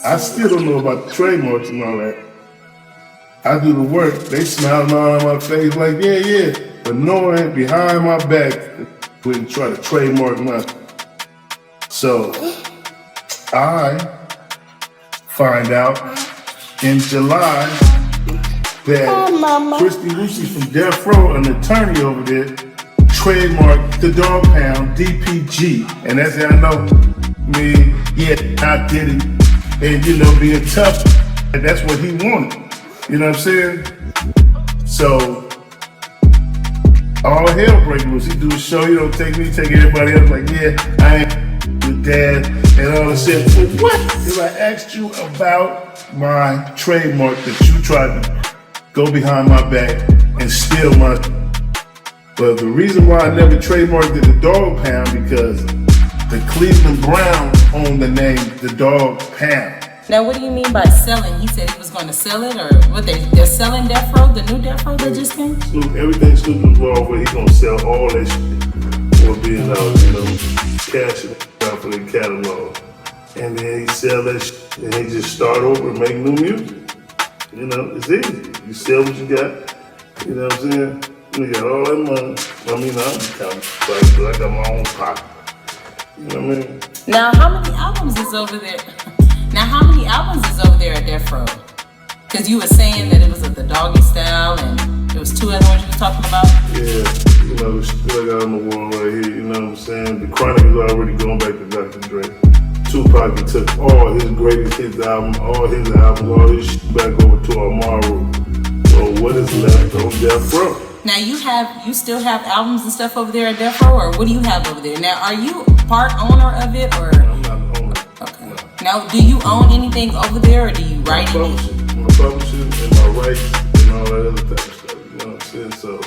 I still don't know about the trademarks and all that. I do the work. They smile on my face like, yeah. But knowing behind my back, wouldn't try to trademark nothing. So I find out in July that Christy Lucy from Death Row, an attorney over there, trademarked the dog pound DPG. And that's how I know me, yeah, I did it. And being tough, and that's what he wanted. You know what I'm saying? So all hell break loose. He do a show, he don't take me, take everybody else. Like, yeah, I ain't with dad and all this shit. So what? If I asked you about my trademark that you tried to go behind my back and steal my. But the reason why I never trademarked it the dog pound because the Cleveland Browns own the name the dog pound. Now, what do you mean by selling? He said he was going to sell it, or what? They're selling Death Row, the new Death Row that just came? Snoop, everything Snoop involved with, he's going to sell all that shit for being out, cashing out for their catalog. And then he sell that shit, and he just start over and make new music. It's easy. You sell what you got, you know what I'm saying? You got all that money. I mean, I'm kind of like, but I got my own pocket. You know what I mean? Now, how many albums is over there? At Death Row? Because you were saying that it was the doggy style and there was two other ones you were talking about? Yeah, the shit I got on the wall right here, you know what I'm saying? The Chronic is already going back to Dr. Dre. Tupac took all his greatest hits albums, all his shit back over to Amaru. So what is left on Death Row? Now you still have albums and stuff over there at Death Row, or what do you have over there? Now, are you part owner of it, or? I'm not the owner. Okay. No. Now, do you own anything over there, or do you write anything? My publishing and my rights and all that other type of stuff. You know what I'm saying? So,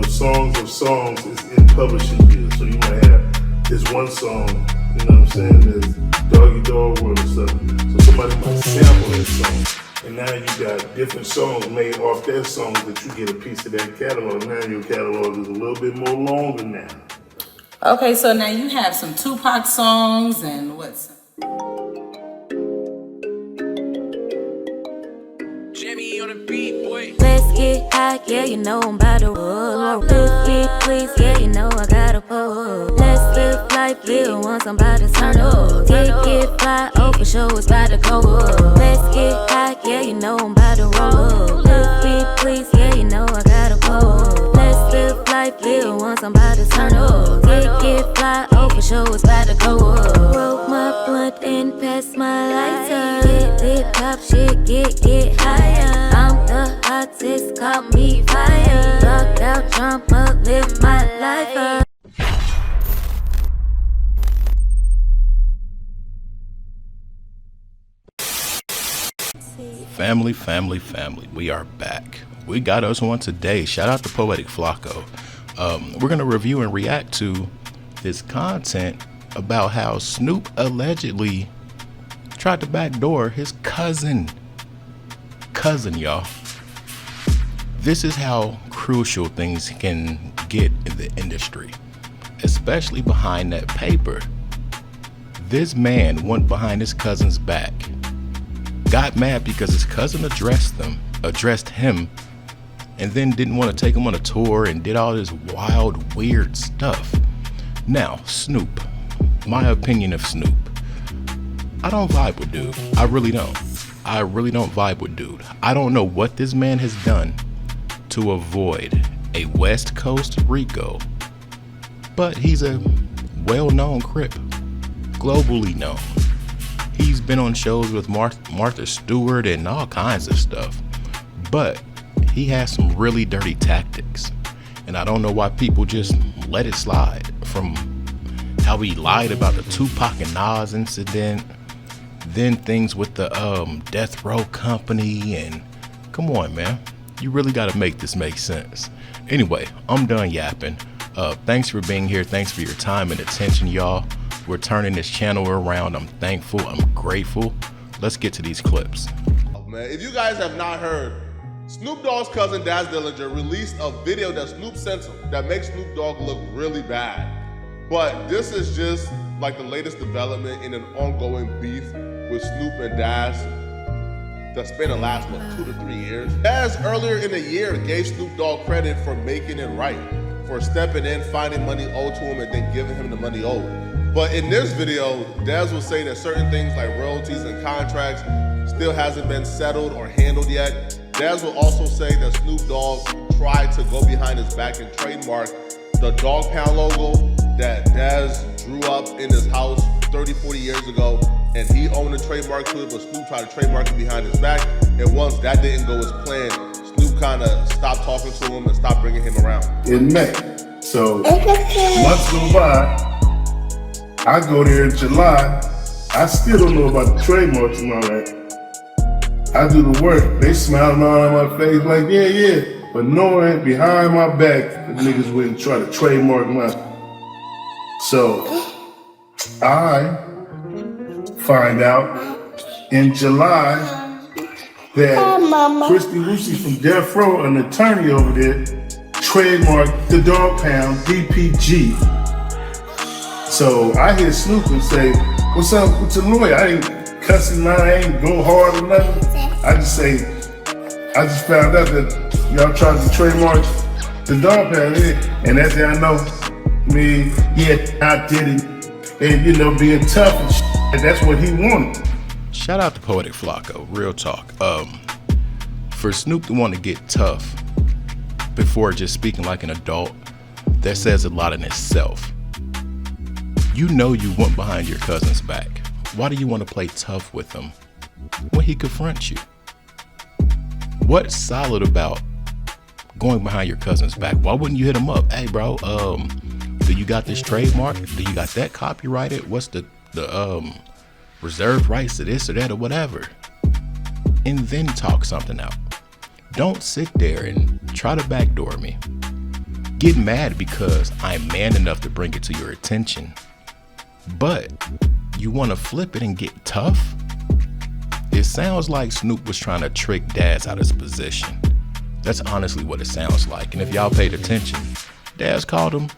Songs of Songs is in publishing deals. So you might have this one song, you know what I'm saying, there's Doggy Dog World or something. So somebody might sample that song. And now you got different songs made off that song that you get a piece of that catalog. Now your catalog is a little bit more longer now. Okay, so now you have some Tupac songs and what's... Jimmy on the beat, boy. Let's get high, yeah, you know I'm about to roll. Let's get please, yeah, you know I gotta pull. Let's live life, live once I'm about to turn up. Get fly, oh for sure it's about to go up. Let's get high, yeah, you know I'm about to roll. Let's get please, yeah, you know I gotta pull. Let's live life, live once I'm about to turn up. Get fly, oh for sure it's about to go up. Roll my blunt and pass my lighter. Get top shit, get higher. I'm the hottest, call me fire. Locked out, jump up, live my life up. Family, we are back. We got us one today. Shout out to Poetic Flacco. We're gonna review and react to this content about how Snoop allegedly tried to backdoor his cousin, y'all. This is how crucial things can get in the industry, especially behind that paper. This man went behind his cousin's back, got mad because his cousin addressed him, and then didn't want to take him on a tour and did all this wild, weird stuff. Now, Snoop, my opinion of Snoop, I don't vibe with dude. I really don't vibe with dude. I don't know what this man has done to avoid a West Coast Rico, but he's a well-known Crip, globally known. He's been on shows with Martha Stewart and all kinds of stuff, but he has some really dirty tactics, and I don't know why people just let it slide. From how he lied about the Tupac and Nas incident, then things with the Death Row Company, and come on, man, you really got to make this make sense. Anyway, I'm done yapping. Thanks for being here. Thanks for your time and attention, y'all. We're turning this channel around. I'm thankful. I'm grateful. Let's get to these clips. Oh, man, if you guys have not heard, Snoop Dogg's cousin Daz Dillinger released a video that Snoop sent him that makes Snoop Dogg look really bad. But this is just like the latest development in an ongoing beef with Snoop and Daz that spanned the last, 2 to 3 years. Daz earlier in the year gave Snoop Dogg credit for making it right, for stepping in, finding money owed to him, and then giving him the money owed. But in this video, Daz will say that certain things like royalties and contracts still hasn't been settled or handled yet. Daz will also say that Snoop Dogg tried to go behind his back and trademark the Dog Pound logo that Daz drew up in his house 30, 40 years ago, and he owned the trademark to it, but Snoop tried to trademark it behind his back. And once that didn't go as planned, Snoop kind of stopped talking to him and stopped bringing him around. In May. So months go by, I go there in July. I still don't know about the trademarks and all that. I do the work. They smiling all on my face like, yeah. But knowing behind my back, the niggas wouldn't try to trademark mine. So I find out in July that Christy Lucy from Death Row, an attorney over there, trademarked the Dog Pound DPG. So I hear Snoop and say, what's up with your lawyer? I ain't cussing mine, I ain't go hard or nothing. I just say, I just found out that y'all tried to trademark the Dog Pound, and that's how I know. I did it, and being tough and shit, and that's what he wanted. Shout out to Poetic Flocko, real talk. For Snoop to want to get tough before just speaking like an adult, that says a lot in itself. You know you went behind your cousin's back. Why do you want to play tough with him when he confronts you? What's solid about going behind your cousin's back? Why wouldn't you hit him up? Hey bro, do you got this trademark? Do you got that copyrighted? What's the reserved rights to this or that or whatever? And then talk something out. Don't sit there and try to backdoor me. Get mad because I'm man enough to bring it to your attention. But you want to flip it and get tough? It sounds like Snoop was trying to trick Daz out of his position. That's honestly what it sounds like. And if y'all paid attention, Daz called him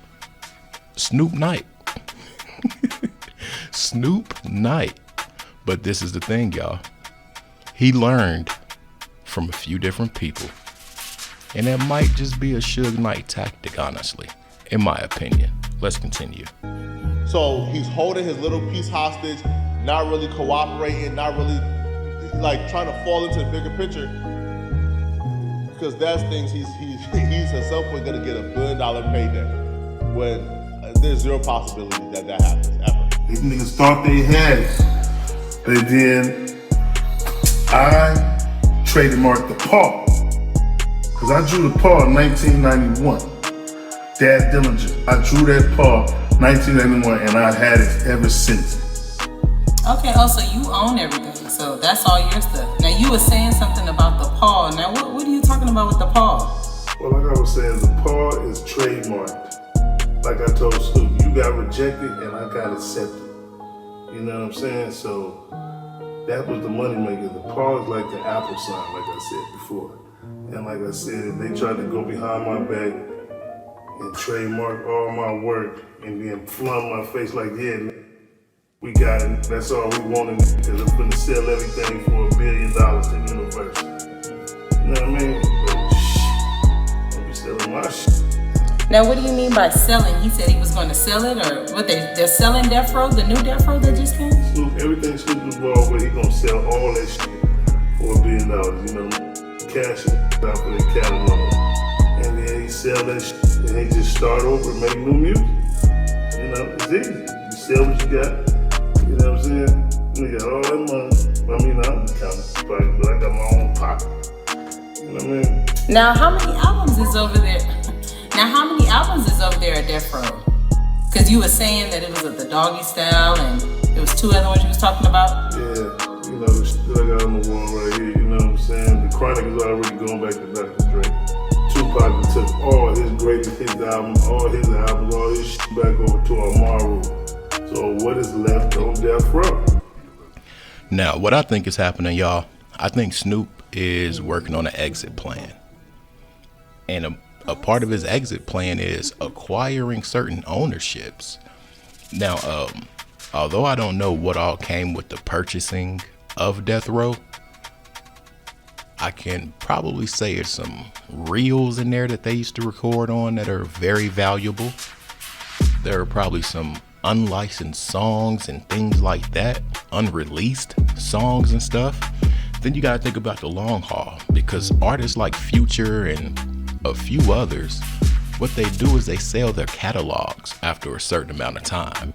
Snoop Knight. Snoop Knight. But this is the thing, y'all. He learned from a few different people. And that might just be a Suge Knight tactic, honestly, in my opinion. Let's continue. So he's holding his little piece hostage, not really cooperating, not really like trying to fall into the bigger picture. Because Daz thinks he's at some point gonna get $1 billion payday when there's zero possibility that happens ever. These niggas thought they had it. But then I trademarked the paw. Cause I drew the paw in 1991. Dad Dillinger. I drew that paw 1991 and I've had it ever since. Okay, so you own everything. So that's all your stuff. Now you were saying something about the paw. Now what are you talking about with the paw? Well, like I was saying, the paw is trademarked. Like I told Snoop, you got rejected and I got accepted. You know what I'm saying? So that was the money maker. The paw is like the Apple sign, like I said before. And like I said, if they tried to go behind my back and trademark all my work and then flung my face like, yeah, we got it. That's all we wanted because I'm gonna sell everything for $1 billion to Universal. You know what I mean? But don't be selling my shit. Now, what do you mean by selling? He said he was going to sell it, or what? They're selling Death Row, the new Death Row that just came? Snoop, everything Snoop is involved with, he gonna sell all that shit for $1 billion. You know, cash it out for their catalog, and then he sell that shit, and he just start over and make new music. You know, it's easy. You sell what you got. You know what I'm saying? You got all that money. I mean, I'm counting, but I got my own pocket. You know what I mean? Now, how many albums is over there? At Death Row? Because you were saying that it was the Doggy Style, and it was two other ones you was talking about. Yeah, you know, the shit I got on the wall right here. You know what I'm saying? The Chronic is already going back to Dr. Dre. Tupac took all his greatest hits albums, all his shit back over to Amaru. So what is left on Death Row? Now, what I think is happening, y'all, I think Snoop is working on an exit plan. And a part of his exit plan is acquiring certain ownerships. Now, although I don't know what all came with the purchasing of death row, I can probably say there's some reels in there that they used to record on that are very valuable. There are probably some unlicensed songs and things like that, unreleased songs and stuff. Then you gotta think about the long haul, because artists like Future and a few others, what they do is they sell their catalogs after a certain amount of time.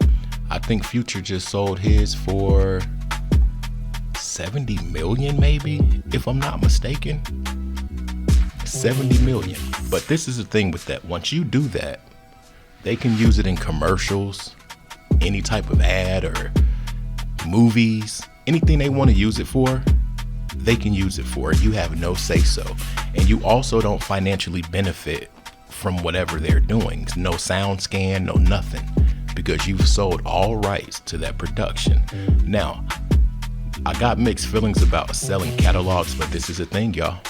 I think Future just sold his for 70 million maybe, if I'm not mistaken. 70 million. But this is the thing with that. Once you do that, they can use it in commercials, any type of ad or movies, anything they want to use it for, they can use it for. You have no say so. And you also don't financially benefit from whatever they're doing. No sound scan, no nothing, because you've sold all rights to that production. Now, I got mixed feelings about selling catalogs, but this is the thing, y'all.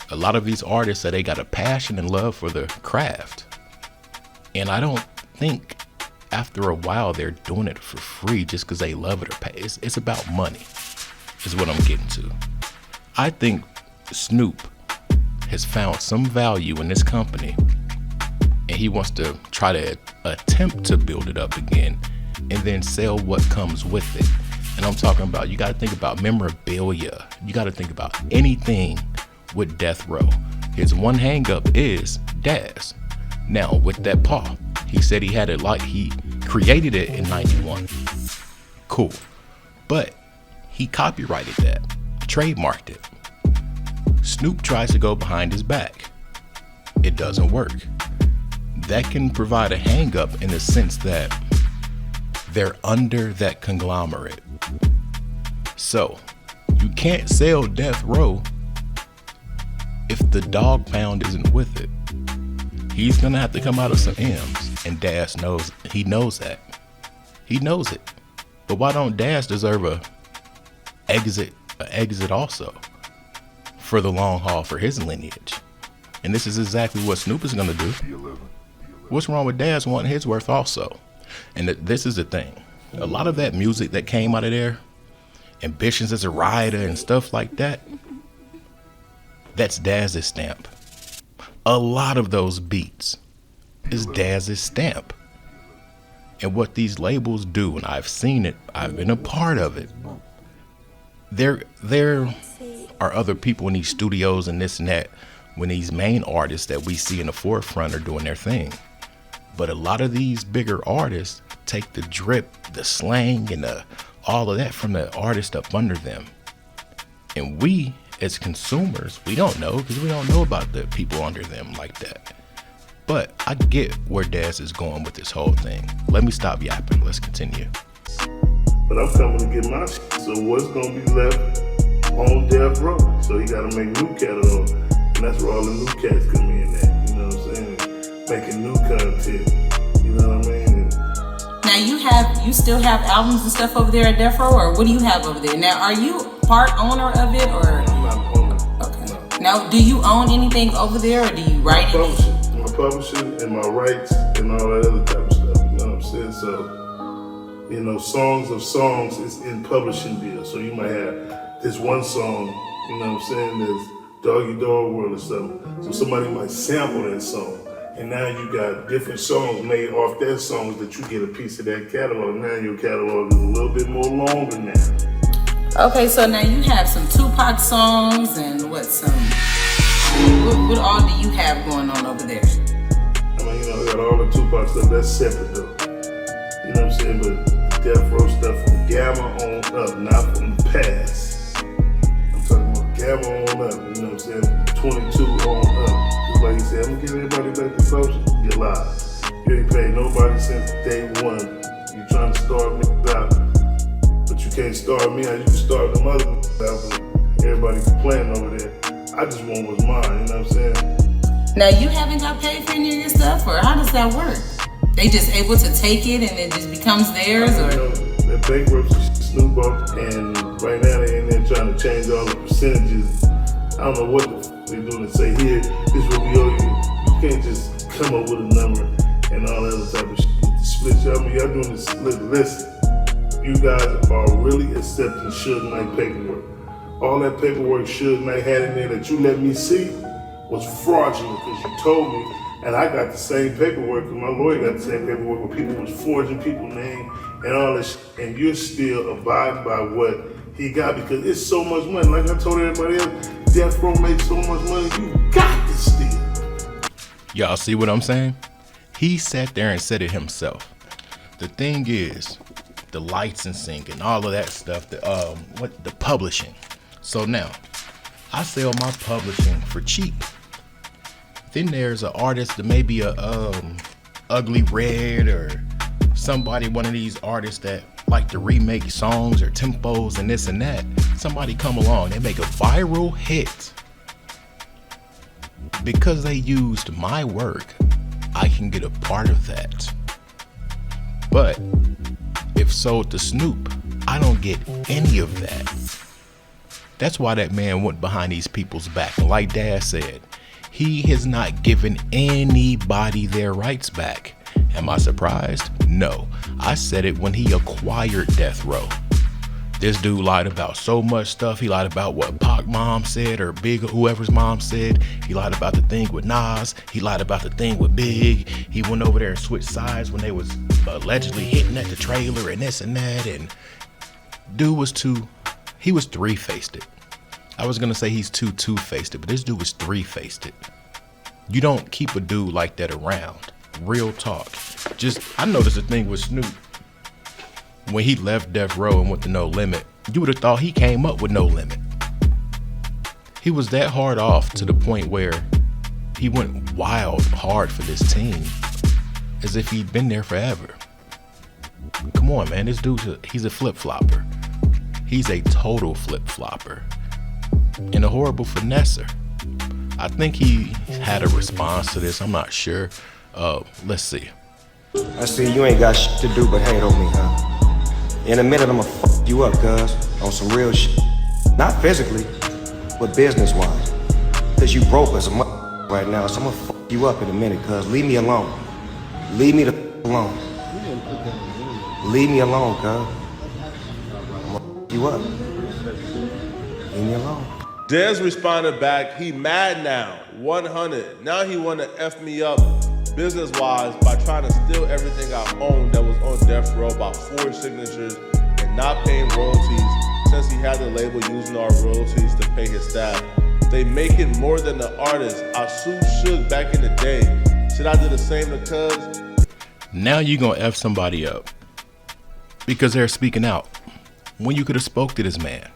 A lot of these artists say they got a passion and love for the craft. And I don't think after a while they're doing it for free just because they love it or pay. It's about money, is what I'm getting to. I think Snoop has found some value in this company, and he wants to try to attempt to build it up again and then sell what comes with it. And I'm talking about, you got to think about memorabilia. You got to think about anything with Death Row. His one hang up is Daz. Now with that paw, he said he had it like he created it in 91. Cool. But he copyrighted that, trademarked it. Snoop tries to go behind his back. It doesn't work. That can provide a hang up in the sense that they're under that conglomerate. So you can't sell Death Row if the dog pound isn't with it. He's gonna have to come out of some M's, and Daz knows, he knows that. He knows it. But why don't Daz deserve a exit also for the long haul for his lineage? And this is exactly what Snoop is gonna do. What's wrong with Daz wanting his worth also? And this is the thing. A lot of that music that came out of there, Ambitions as a Rider and stuff like that, that's Daz's stamp. A lot of those beats is Daz's stamp. And what these labels do, and I've seen it, I've been a part of it. There are other people in these studios and this and that when these main artists that we see in the forefront are doing their thing. But a lot of these bigger artists take the drip, the slang, and all of that from the artist up under them. And we, as consumers, we don't know, because we don't know about the people under them like that. But I get where Daz is going with this whole thing. Let me stop yapping. Let's continue. But I'm coming to get my shit. So what's gonna be left on Death Row? So he gotta make new catalog. And that's where all the new cats come in at. You know what I'm saying? Making new content. You know what I mean? Now you still have albums and stuff over there at Death Row, or what do you have over there? Now, are you part owner of it, or? I'm not owner. Okay. No. Now, do you own anything over there, or do you write anything? My publishing and my rights and all that other type of stuff. You know what I'm saying? So, you know, Songs of Songs is in publishing deals. So you might have this one song, you know what I'm saying, there's Doggy Dog World or something. So somebody might sample that song. And now you got different songs made off that songs that you get a piece of that catalog. Now your catalog is a little bit more longer now. Okay, so now you have some Tupac songs and what all do you have going on over there? I mean, you know, I got all the Tupac stuff, that's separate though. You know what I'm saying? But the Death Row stuff from Gamma on up, not from the past. I'm talking about Gamma on up, you know what I'm saying? 22 on up. Just like he said, I'm gonna give everybody back the closure. You lie. You ain't paid nobody since day one. You trying to start me out. But you can't start me out. You can start them other out, but everybody complaining over there. I just want what's mine, you know what I'm saying? Now you haven't got paid for any of your stuff, or how does that work? They just able to take it and it just becomes theirs, or? You know, that bankruptcy Snoop up, and right now they in there trying to change all the percentages. I don't know what they doing to say here, this is what we owe you. You can't just come up with a number and all that other type of shit. Split, I mean, y'all doing this split. Listen, you guys are really accepting Suge Knight paperwork. All that paperwork Suge Knight had in there that you let me see was fraudulent because you told me, and I got the same paperwork, and my lawyer got the same paperwork where people was forging people's name and all that shit, and you're still abiding by what he got because it's so much money. Like I told everybody else, Death Row makes so much money, you got to steal. Y'all see what I'm saying? He sat there and said it himself. The thing is, the licensing and all of that stuff, the publishing. So now, I sell my publishing for cheap. Then there's an artist that may be a Ugly Red or somebody, one of these artists that like to remake songs or tempos and this and that. Somebody come along, they make a viral hit. Because they used my work, I can get a part of that. But if sold to Snoop, I don't get any of that. That's why that man went behind these people's back. And like Dad said, he has not given anybody their rights back. Am I surprised? No. I said it when he acquired Death Row. This dude lied about so much stuff. He lied about what Pac mom said or Big, whoever's mom said. He lied about the thing with Nas. He lied about the thing with Big. He went over there and switched sides when they was allegedly hitting at the trailer and this and that. And dude was he was three-faced it. I was gonna say he's two-faced it, but this dude was three-faced it. You don't keep a dude like that around. Real talk. I noticed the thing with Snoop. When he left Death Row and went to No Limit, you would have thought he came up with No Limit. He was that hard off to the point where he went wild hard for this team as if he'd been there forever. Come on, man. This dude, he's a flip-flopper. He's a total flip-flopper and a horrible finesser. I think he had a response to this. I'm not sure. Let's see. I see you ain't got shit to do but hate on me, huh? In a minute, I'ma fuck you up, cuz, on some real shit. Not physically, but business-wise. Cause you broke as a right now, so I'ma fuck you up in a minute, cuz. Leave me alone. Leave me the alone. Leave me alone, cuz. I'ma fuck you up. Leave me alone. Dez responded back, he mad now, 100. Now he wanna F me up business-wise by trying to steal everything I owned that was on Death Row by forged signatures and not paying royalties since he had the label using our royalties to pay his staff. They making more than the artist. I sued Suge back in the day. Should I do the same to Cuz? Now you gonna F somebody up because they're speaking out when you could have spoke to this man.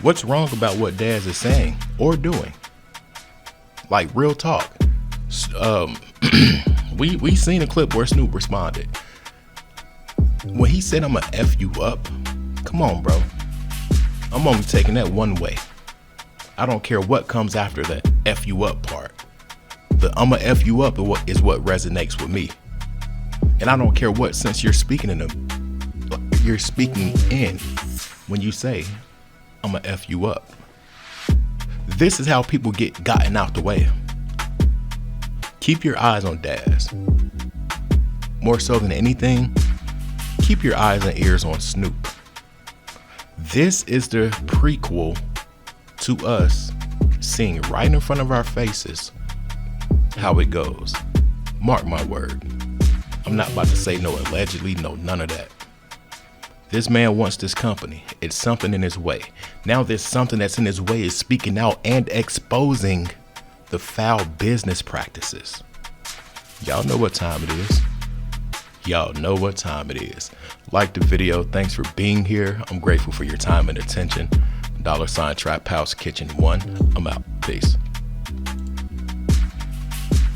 What's wrong about what Daz is saying or doing? Like, real talk. We seen a clip where Snoop responded. When he said, "I'ma F you up," come on, bro. I'm only taking that one way. I don't care what comes after the F you up part. The I'ma F you up is what resonates with me. And I don't care what sense you're speaking in when you say, "I'ma F you up." This is how people get gotten out the way. Keep your eyes on Daz. More so than anything, keep your eyes and ears on Snoop. This is the prequel to us seeing right in front of our faces how it goes. Mark my word. I'm not about to say no allegedly, no none of that. This man wants this company. It's something in his way. Now this something that's in his way is speaking out and exposing the foul business practices. Y'all know what time it is. Y'all know what time it is. Like the video. Thanks for being here. I'm grateful for your time and attention. $Trap House Kitchen 1. I'm out. Peace.